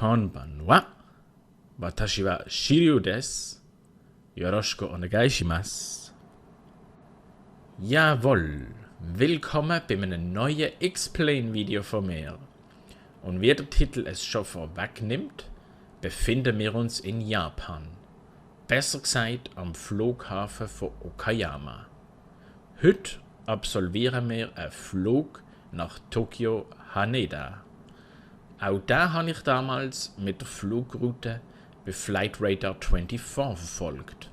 Konbanwa. Watashi wa Shiryu desu. Yoroshiku onegaishimasu. Jawohl, willkommen bei einem neuen X-Plane-Video von mir. Und wie der Titel es schon vorwegnimmt, befinden wir uns in Japan. Besser gesagt am Flughafen von Okayama. Heute absolvieren wir einen Flug nach Tokio Haneda. Auch da habe ich damals mit der Flugroute bei Flightradar 24 verfolgt.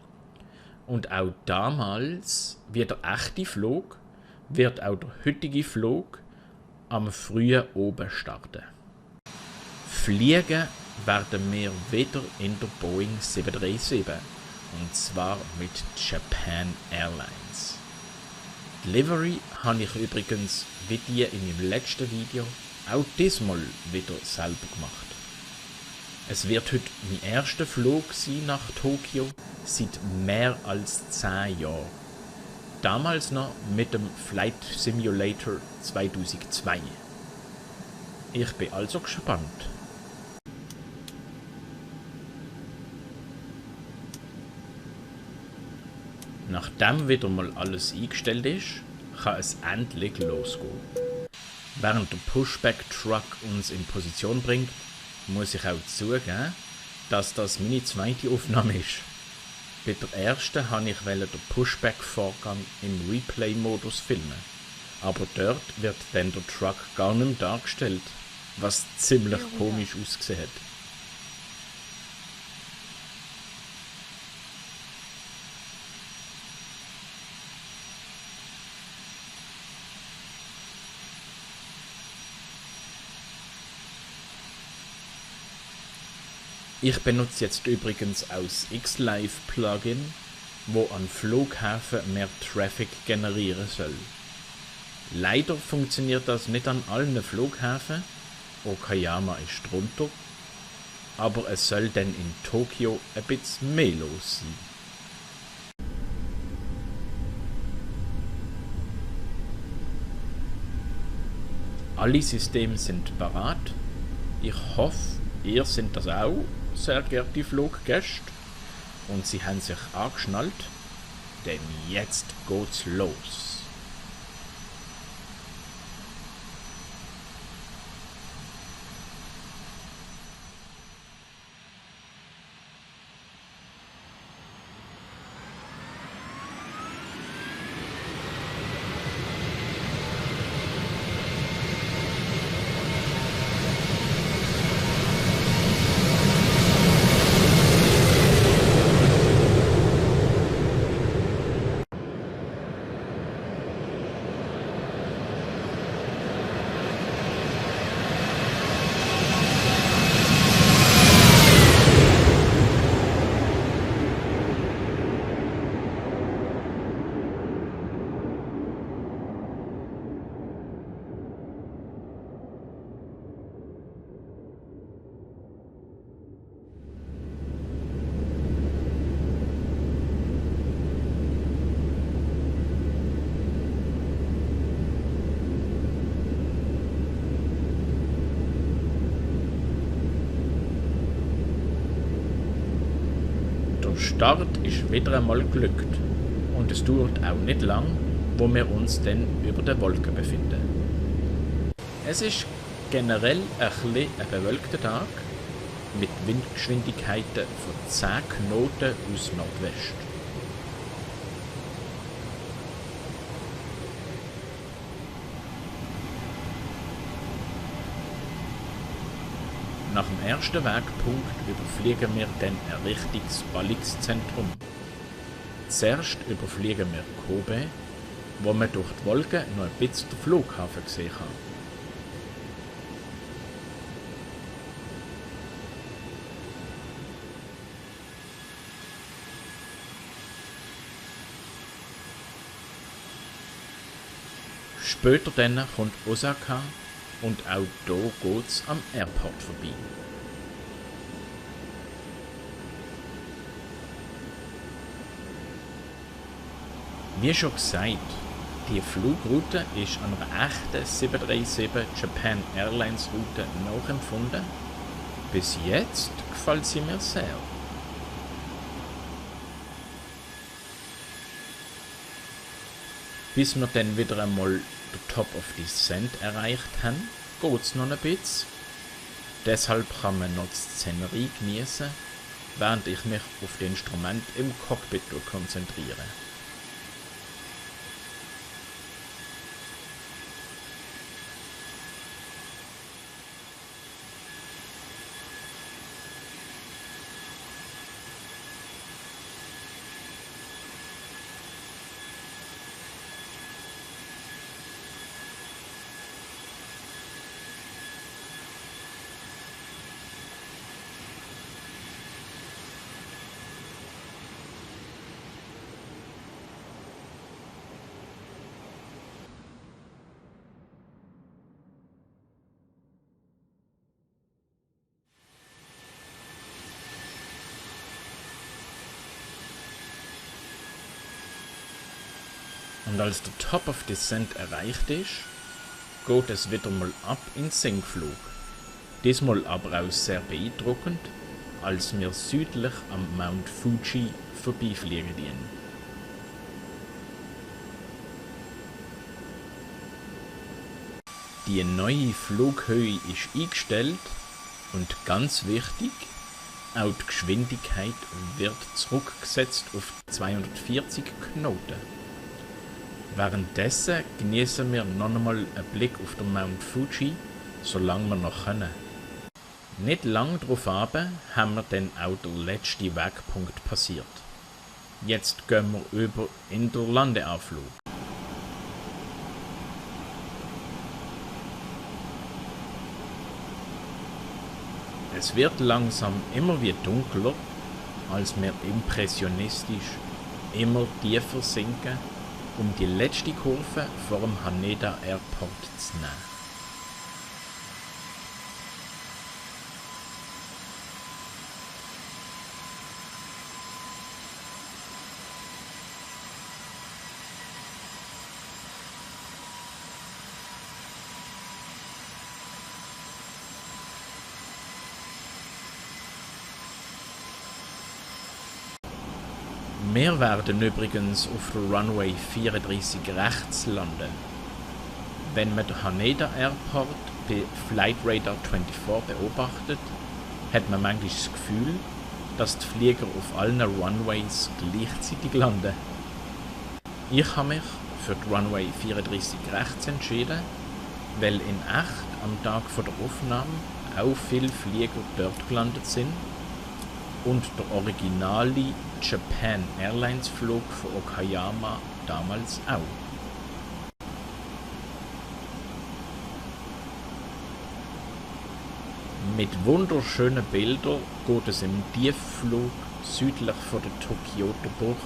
Und auch damals, wie der echte Flug, wird auch der heutige Flug am frühen Oben starten. Fliegen werden wir wieder in der Boeing 737, und zwar mit Japan Airlines. Die Livery habe ich übrigens, wie die in meinem letzten Video, auch diesmal wieder selber gemacht. Es wird heute mein erster Flug sein nach Tokio seit mehr als 10 Jahren. Damals noch mit dem Flight Simulator 2002. Ich bin also gespannt. Nachdem wieder mal alles eingestellt ist, kann es endlich losgehen. Während der Pushback-Truck uns in Position bringt, muss ich auch zugeben, dass das meine zweite Aufnahme ist. Bei der ersten wollte ich den Pushback-Vorgang im Replay-Modus filmen, aber dort wird dann der Truck gar nicht mehr dargestellt, was ziemlich komisch ausgesehen hat. Ich benutze jetzt übrigens auch das X-Live-Plugin, wo an Flughäfen mehr Traffic generieren soll. Leider funktioniert das nicht an allen Flughäfen, Okayama ist drunter, aber es soll dann in Tokio ein bisschen mehr los sein. Alle Systeme sind parat. Ich hoffe, ihr seid das auch, sehr geehrte Fluggäste, und sie haben sich angeschnallt, denn jetzt geht's los. Der Start ist wieder einmal geglückt und es dauert auch nicht lang, wo wir uns dann über den Wolken befinden. Es ist generell ein bewölkter Tag mit Windgeschwindigkeiten von 10 Knoten aus Nordwest. Nach dem ersten Wegpunkt überfliegen wir dann ein richtiges Ballungszentrum. Zuerst überfliegen wir Kobe, wo man durch die Wolken noch ein bisschen den Flughafen sehen kann. Später dann kommt Osaka. Und auch hier geht es am Airport vorbei. Wie schon gesagt, die Flugroute ist an einer echten 737 Japan Airlines Route nachempfunden Bis jetzt gefällt sie mir sehr. Bis wir dann wieder einmal den Top of Descent erreicht haben, geht's noch ein bisschen. Deshalb kann man noch die Szenerie genießen, während ich mich auf das Instrument im Cockpit konzentriere. Und als der Top of Descent erreicht ist, geht es wieder mal ab in Sinkflug. Diesmal aber auch sehr beeindruckend, als wir südlich am Mount Fuji vorbeifliegen. Die neue Flughöhe ist eingestellt und ganz wichtig, auch die Geschwindigkeit wird zurückgesetzt auf 240 Knoten. Währenddessen genießen wir noch einmal einen Blick auf den Mount Fuji, solange wir noch können. Nicht lang darauf haben wir dann auch den letzten Wegpunkt passiert. Jetzt gehen wir über in den Landeanflug. Es wird langsam immer wieder dunkler, als wir impressionistisch immer tiefer sinken, um die letzte Kurve vor dem Haneda Airport zu nehmen. Wir werden übrigens auf der Runway 34 rechts landen. Wenn man den Haneda Airport bei Flight Radar 24 beobachtet, hat man manchmal das Gefühl, dass die Flieger auf allen Runways gleichzeitig landen. Ich habe mich für die Runway 34 rechts entschieden, weil in echt am Tag vor der Aufnahme auch viele Flieger dort gelandet sind und der originale Japan Airlines Flug von Okayama damals auch. Mit wunderschönen Bildern geht es im Tiefflug südlich von der Tokioter-Bucht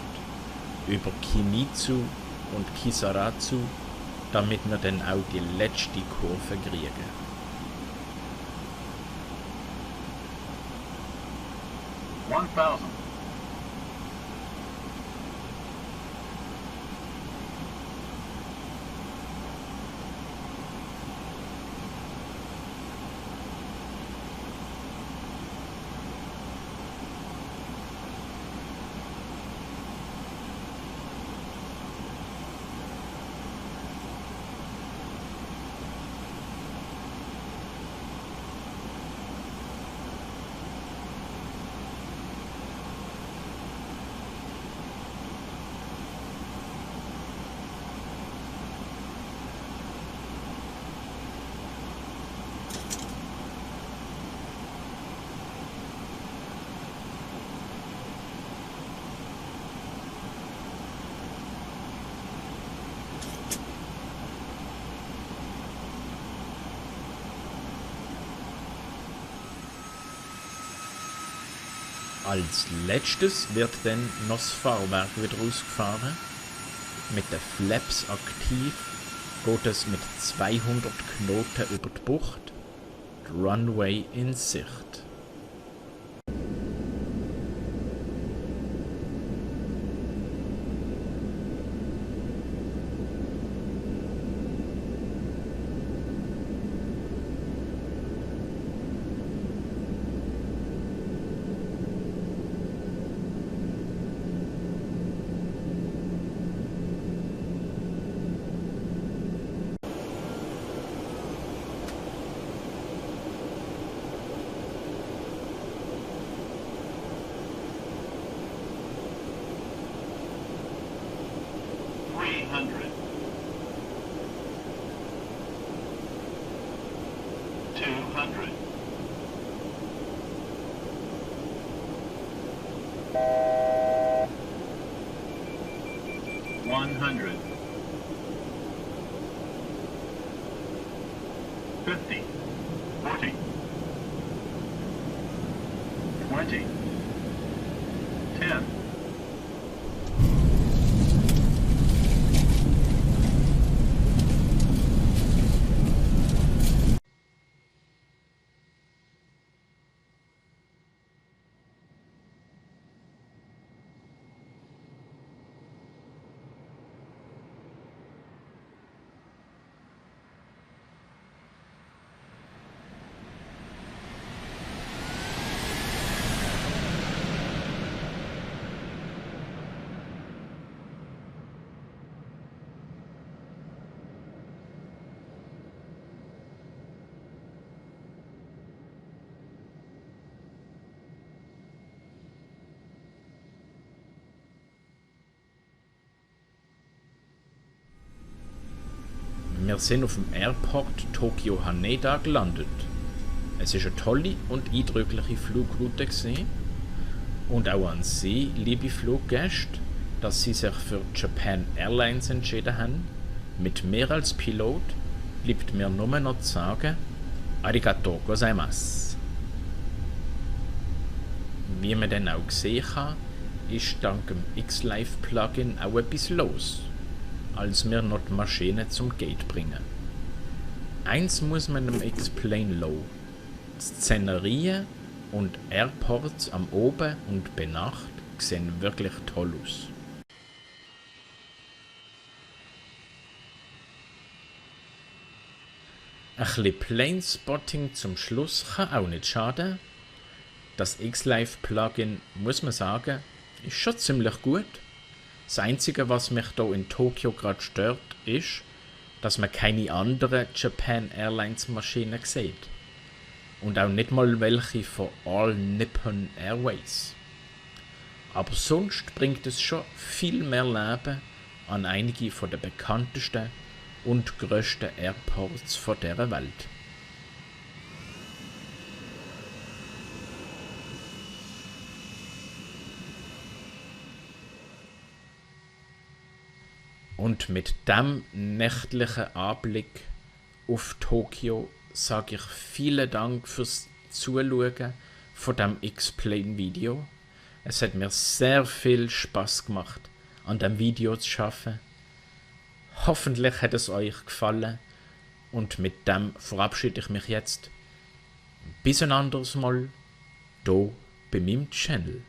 über Kimitsu und Kisarazu, damit wir dann auch die letzte Kurve kriegen. Als letztes wird dann noch das Fahrwerk wieder ausgefahren. Mit den Flaps aktiv geht es mit 200 Knoten über die Bucht, die Runway in Sicht. 20, 10. Wir sind auf dem Airport Tokyo Haneda gelandet. Es ist eine tolle und eindrückliche Flugroute gewesen. Und auch an Sie, liebe Fluggäste, dass Sie sich für Japan Airlines entschieden haben. Mit mir als Pilot bleibt mir nur noch zu sagen, Arigato gozaimasu. Wie man dann auch sehen kann, ist dank dem X-Live-Plugin auch etwas los, als wir noch die Maschine zum Gate bringen. Eins muss man dem X-Plane lassen: die Szenerien und Airports am Oben und bei Nacht sehen wirklich toll aus. Ein bisschen Planespotting zum Schluss kann auch nicht schaden. Das X-Live-Plugin, muss man sagen, ist schon ziemlich gut. Das Einzige, was mich hier in Tokio gerade stört, ist, dass man keine anderen Japan Airlines Maschinen sieht. Und auch nicht mal welche von All Nippon Airways. Aber sonst bringt es schon viel mehr Leben an einige von den bekanntesten und grössten Airports von dieser Welt. Und mit dem nächtlichen Anblick auf Tokio sage ich vielen Dank fürs Zuschauen von dem X-Plane-Video. Es hat mir sehr viel Spaß gemacht, an dem Video zu arbeiten. Hoffentlich hat es euch gefallen und mit dem verabschiede ich mich jetzt. Bis ein anderes Mal, hier bei meinem Channel.